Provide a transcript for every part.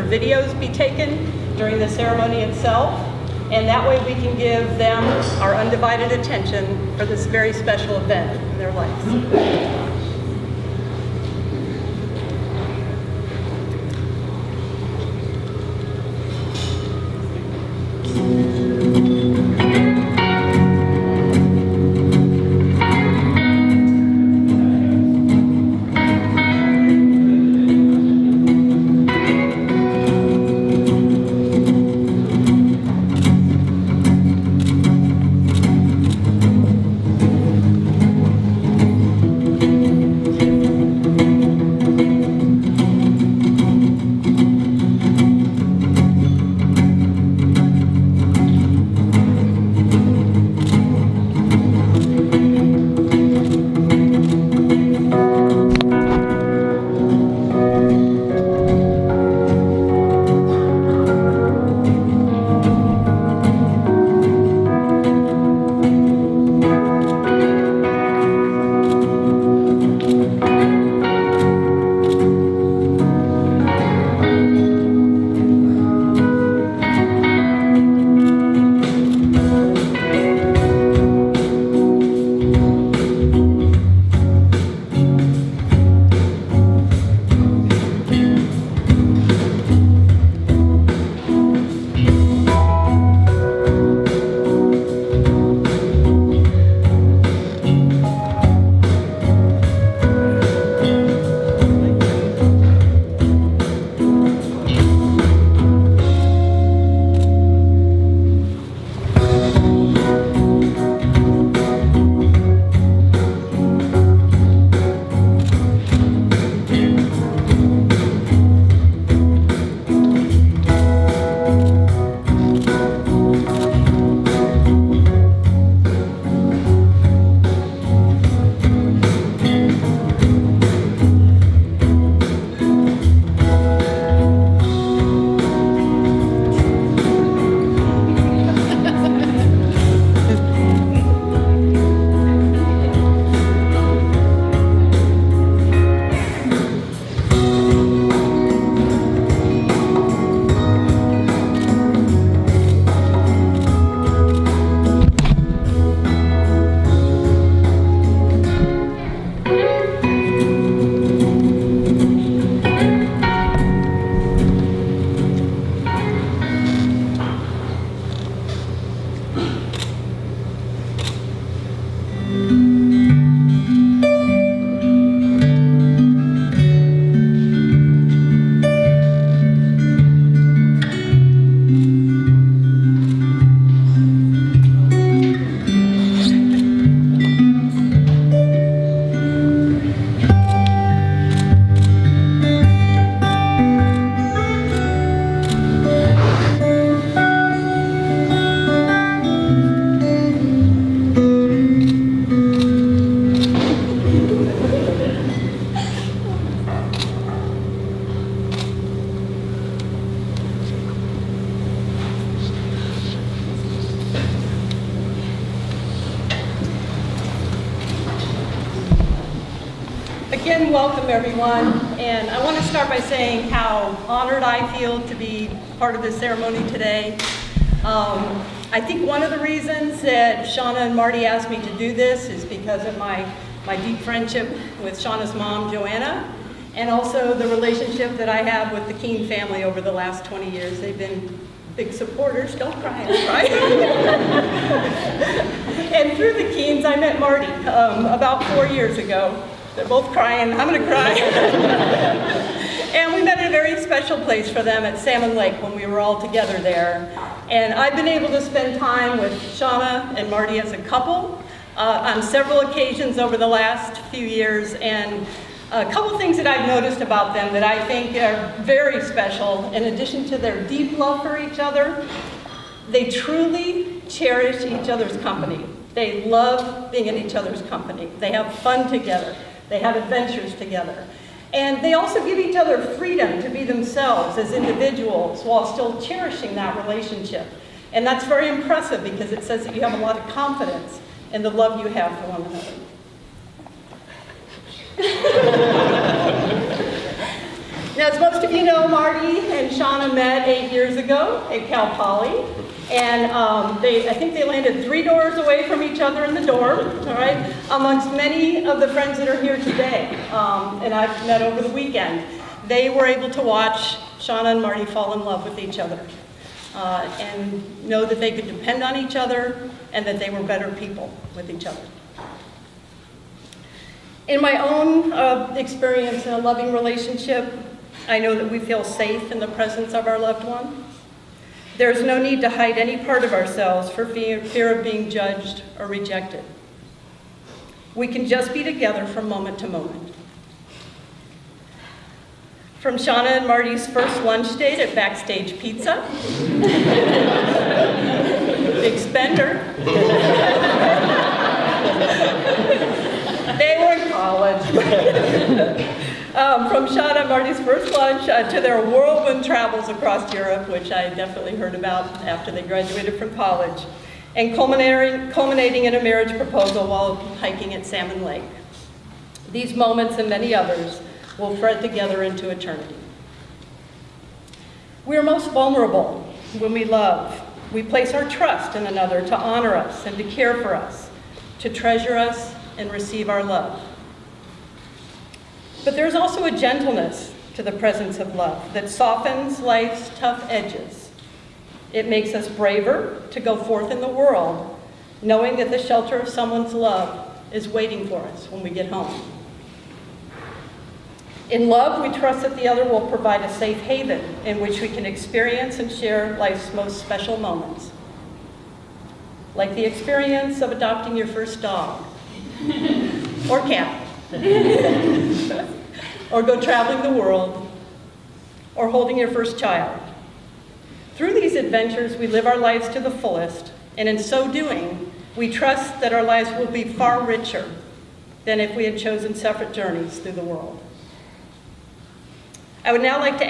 or videos be taken during the ceremony itself, and that way we can give them our undivided attention for this very special event in their lives. Again, welcome everyone, and I want to start by saying how honored I feel to be part of this ceremony today. I think one of the reasons that Shauna and Marty asked me to do this is because of my deep friendship with Shauna's mom, Joanna, and also the relationship that I have with the Keene family over the last 20 years. They've been big supporters. Don't cry, right? And through the Keenes, I met Marty about 4 years ago. They're both crying. I'm going to cry. And we met at a very special place for them at Salmon Lake when we were all together there. And I've been able to spend time with Shauna and Marty as a couple on several occasions over the last few years. And a couple things that I've noticed about them that I think are very special, in addition to their deep love for each other, they truly cherish each other's company. They love being in each other's company. They have fun together. They have adventures together. And they also give each other freedom to be themselves as individuals while still cherishing that relationship. And that's very impressive because it says that you have a lot of confidence in the love you have for one another. Now, as most of you know, Marty and Shauna Shauna met 8 years ago at Cal Poly, and I think they landed 3 doors away from each other in the dorm, all right, amongst many of the friends that are here today, and I've met over the weekend. They were able to watch Shauna and Marty fall in love with each other and know that they could depend on each other and that they were better people with each other. In my own experience in a loving relationship, I know that we feel safe in the presence of our loved one. There's no need to hide any part of ourselves for fear of being judged or rejected. We can just be together from moment to moment. From Shauna and Marty's first lunch date at Backstage Pizza, big spender. They were in college. From Shauna and Marty's first lunch to their whirlwind travels across Europe, which I definitely heard about after they graduated from college, and culminating in a marriage proposal while hiking at Salmon Lake. These moments and many others will thread together into eternity. We are most vulnerable when we love. We place our trust in another to honor us and to care for us, to treasure us and receive our love. But there's also a gentleness to the presence of love that softens life's tough edges. It makes us braver to go forth in the world, knowing that the shelter of someone's love is waiting for us when we get home. In love, we trust that the other will provide a safe haven in which we can experience and share life's most special moments. Like the experience of adopting your first dog, or cat, or go traveling the world, or holding your first child. Through these adventures, we live our lives to the fullest, and in so doing, we trust that our lives will be far richer than if we had chosen separate journeys through the world. I would now like to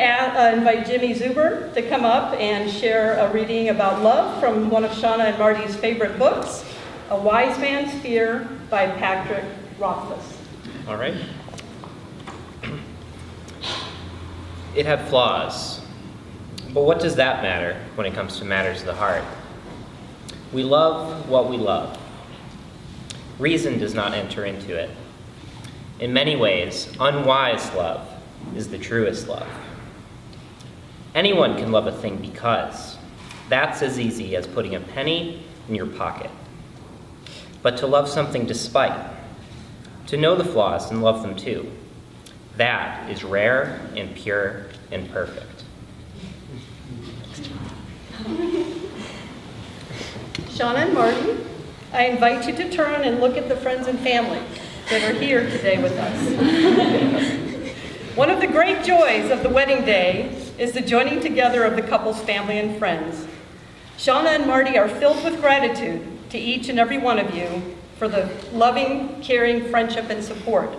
invite Jimmy Zuber to come up and share a reading about love from one of Shauna and Marty's favorite books, A Wise Man's Fear by Patrick Rothfuss. All right. It had flaws, but what does that matter when it comes to matters of the heart? We love what we love. Reason does not enter into it. In many ways, unwise love is the truest love. Anyone can love a thing because that's as easy as putting a penny in your pocket. But to love something despite, to know the flaws and love them too, that is rare and pure and perfect. Shauna and Marty, I invite you to turn and look at the friends and family that are here today with us. One of the great joys of the wedding day is the joining together of the couple's family and friends. Shauna and Marty are filled with gratitude to each and every one of you for the loving, caring friendship and support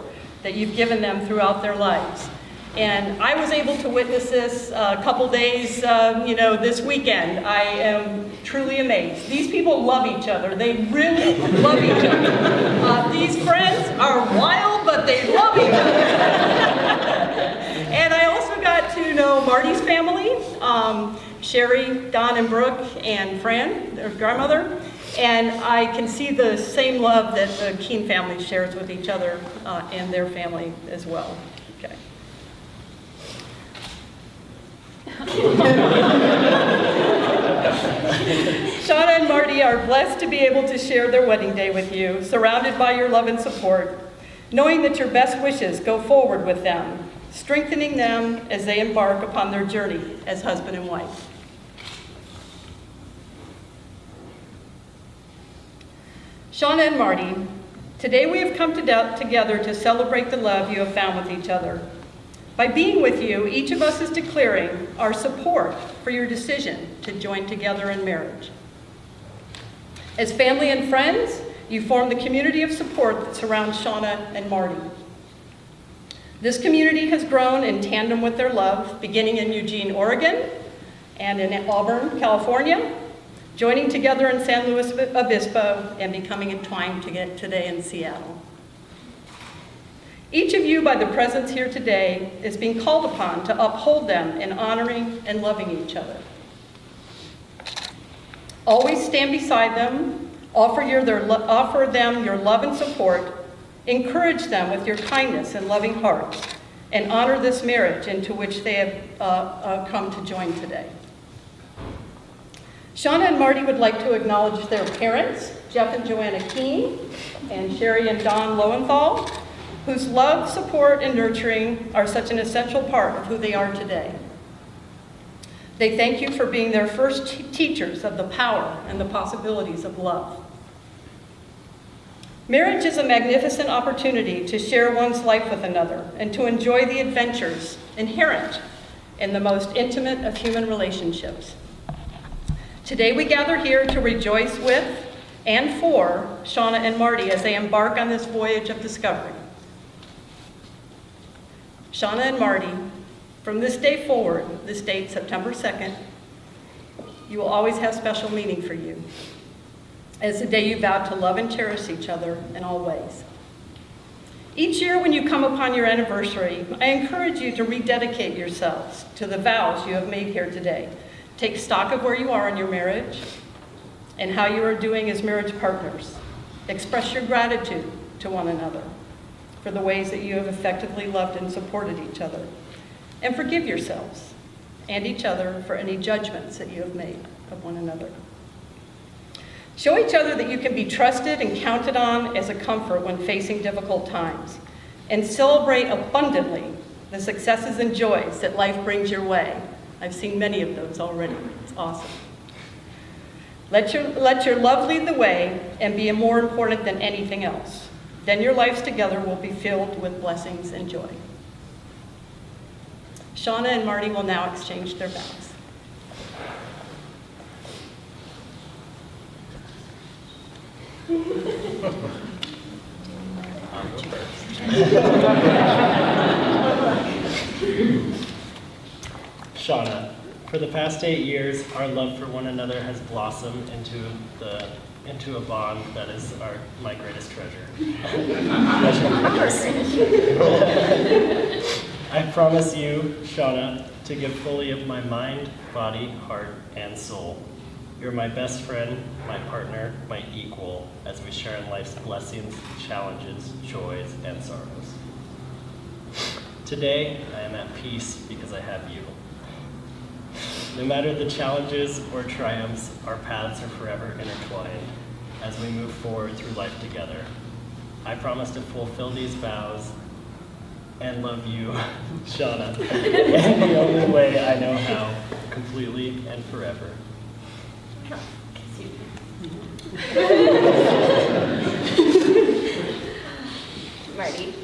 that you've given them throughout their lives. And I was able to witness this a couple days, this weekend. I am truly amazed. These people love each other. They really love each other. These friends are wild, but they love each other. And I also got to know Marty's family, Sherry, Don, and Brooke, and Fran, their grandmother. And I can see the same love that the Keene family shares with each other and their family as well. Okay. Shauna and Marty are blessed to be able to share their wedding day with you, surrounded by your love and support, knowing that your best wishes go forward with them, strengthening them as they embark upon their journey as husband and wife. Shauna and Marty, today we have come together to celebrate the love you have found with each other. By being with you, each of us is declaring our support for your decision to join together in marriage. As family and friends, you form the community of support that surrounds Shauna and Marty. This community has grown in tandem with their love, beginning in Eugene, Oregon, and in Auburn, California, joining together in San Luis Obispo, and becoming entwined today in Seattle. Each of you, by the presence here today, is being called upon to uphold them in honoring and loving each other. Always stand beside them, offer them your love and support, encourage them with your kindness and loving hearts, and honor this marriage into which they have come to join today. Shauna and Marty would like to acknowledge their parents, Jeff and Joanna Keene, and Sherry and Don Lowenthal, whose love, support, and nurturing are such an essential part of who they are today. They thank you for being their first teachers of the power and the possibilities of love. Marriage is a magnificent opportunity to share one's life with another and to enjoy the adventures inherent in the most intimate of human relationships. Today we gather here to rejoice with and for Shauna and Marty as they embark on this voyage of discovery. Shauna and Marty, from this day forward, this date, September 2nd, you will always have special meaning for you as the day you vow to love and cherish each other in all ways. Each year when you come upon your anniversary, I encourage you to rededicate yourselves to the vows you have made here today. Take stock of where you are in your marriage and how you are doing as marriage partners. Express your gratitude to one another for the ways that you have effectively loved and supported each other. And forgive yourselves and each other for any judgments that you have made of one another. Show each other that you can be trusted and counted on as a comfort when facing difficult times. And celebrate abundantly the successes and joys that life brings your way. I've seen many of those already. It's awesome. Let your love lead the way and be more important than anything else. Then your lives together will be filled with blessings and joy. Shauna and Marty will now exchange their vows. Shauna, for the past 8 years, our love for one another has blossomed into a bond that is my greatest treasure. I promise you, Shauna, to give fully of my mind, body, heart, and soul. You're my best friend, my partner, my equal, as we share in life's blessings, challenges, joys, and sorrows. Today, I am at peace because I have you. No matter the challenges or triumphs, our paths are forever intertwined as we move forward through life together. I promise to fulfill these vows and love you, Shauna, in the only way I know how, completely and forever. Marty,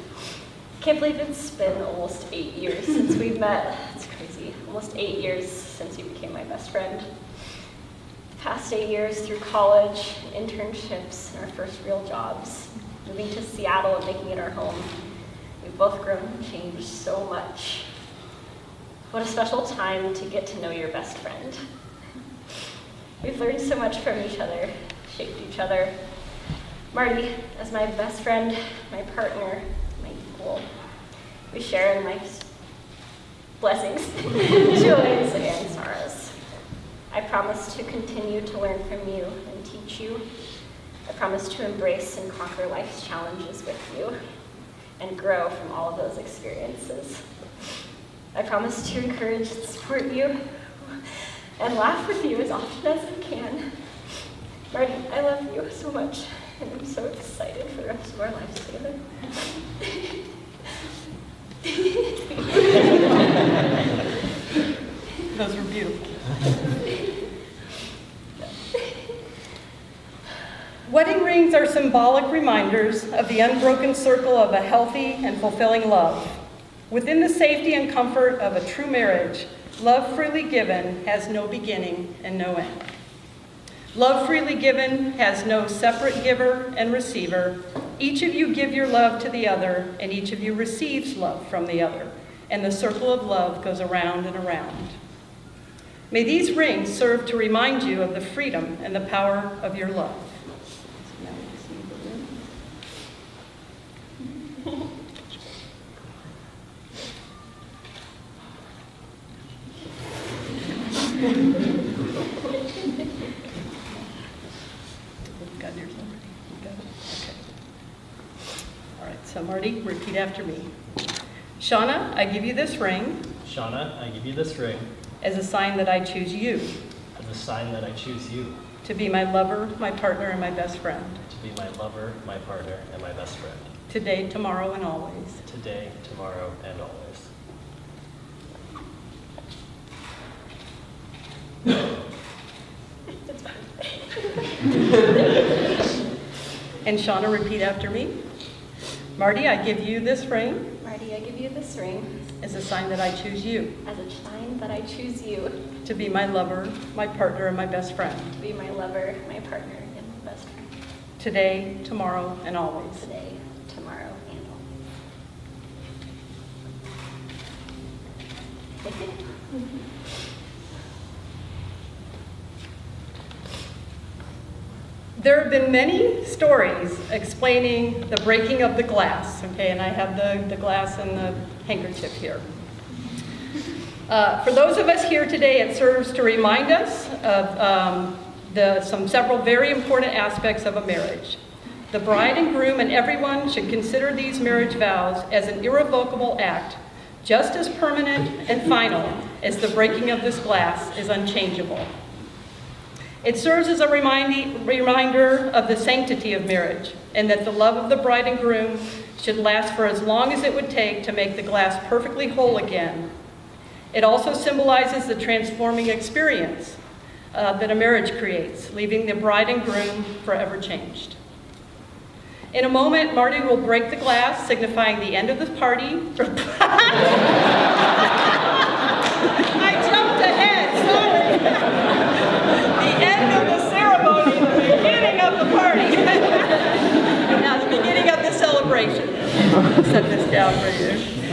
can't believe it's been almost 8 years since we've met. It's crazy. Almost 8 years since you became my best friend. The past 8 years through college, internships, and our first real jobs, moving to Seattle and making it our home. We've both grown and changed so much. What a special time to get to know your best friend. We've learned so much from each other, shaped each other. Marty, as my best friend, my partner, my equal, we share in life's blessings, joys, and sorrows. I promise to continue to learn from you and teach you. I promise to embrace and conquer life's challenges with you and grow from all of those experiences. I promise to encourage and support you and laugh with you as often as I can. Marty, I love you so much, and I'm so excited for the rest of our lives together. Those were beautiful. Wedding rings are symbolic reminders of the unbroken circle of a healthy and fulfilling love. Within the safety and comfort of a true marriage, love freely given has no beginning and no end. Love freely given has no separate giver and receiver. Each of you give your love to the other, and each of you receives love from the other, and the circle of love goes around and around. May these rings serve to remind you of the freedom and the power of your love. Got yours already? You got it? Okay. All right, so Marty, repeat after me. Shauna, I give you this ring Shauna, I give you this ring as a sign that I choose you as a sign that I choose you to be my lover, my partner, and my best friend, to be my lover, my partner, and my best friend, today, tomorrow, and always. today, tomorrow, and always. And Shauna, repeat after me. Marty, I give you this ring Marty, I give you this ring as a sign that I choose you as a sign that I choose you to be my lover, my partner, and my best friend, to be my lover, my partner, and my best friend, today, tomorrow, and always. today, tomorrow, and always. There have been many stories explaining the breaking of the glass, okay, and I have the glass and the handkerchief here. For those of us here today, it serves to remind us of several very important aspects of a marriage. The bride and groom and everyone should consider these marriage vows as an irrevocable act, just as permanent and final as the breaking of this glass is unchangeable. It serves as a reminder of the sanctity of marriage and that the love of the bride and groom should last for as long as it would take to make the glass perfectly whole again. It also symbolizes the transforming experience that a marriage creates, leaving the bride and groom forever changed. In a moment, Marty will break the glass, signifying the end of the party. I jumped ahead, sorry. The end of the ceremony, the beginning of the party. Now, the beginning of the celebration. Set this down for you.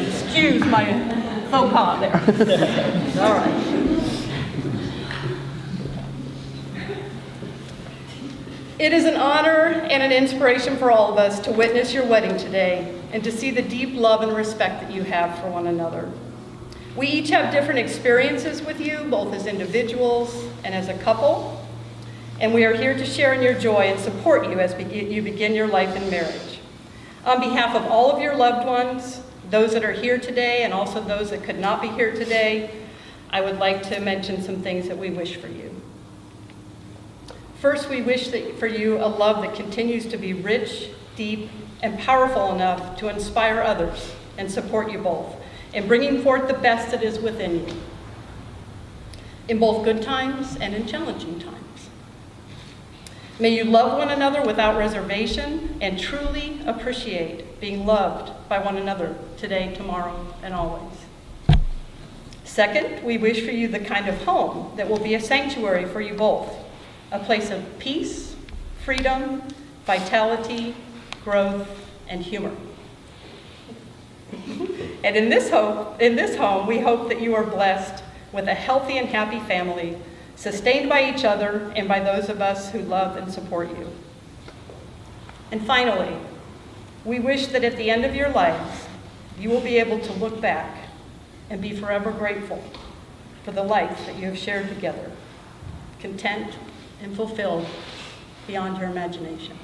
Excuse my faux pas there. All right. It is an honor and an inspiration for all of us to witness your wedding today and to see the deep love and respect that you have for one another. We each have different experiences with you, both as individuals and as a couple, and we are here to share in your joy and support you as you begin your life in marriage. On behalf of all of your loved ones, those that are here today and also those that could not be here today, I would like to mention some things that we wish for you. First, we wish for you a love that continues to be rich, deep, and powerful enough to inspire others and support you both in bringing forth the best that is within you, in both good times and in challenging times. May you love one another without reservation and truly appreciate being loved by one another today, tomorrow, and always. Second, we wish for you the kind of home that will be a sanctuary for you both, a place of peace, freedom, vitality, growth, and humor. And in this home, we hope that you are blessed with a healthy and happy family, sustained by each other and by those of us who love and support you. And finally, we wish that at the end of your lives, you will be able to look back and be forever grateful for the life that you have shared together, content and fulfilled beyond your imagination.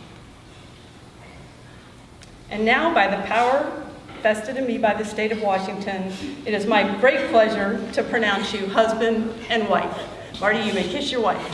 And now, by the power vested in me by the state of Washington, it is my great pleasure to pronounce you husband and wife. Marty, you may kiss your wife.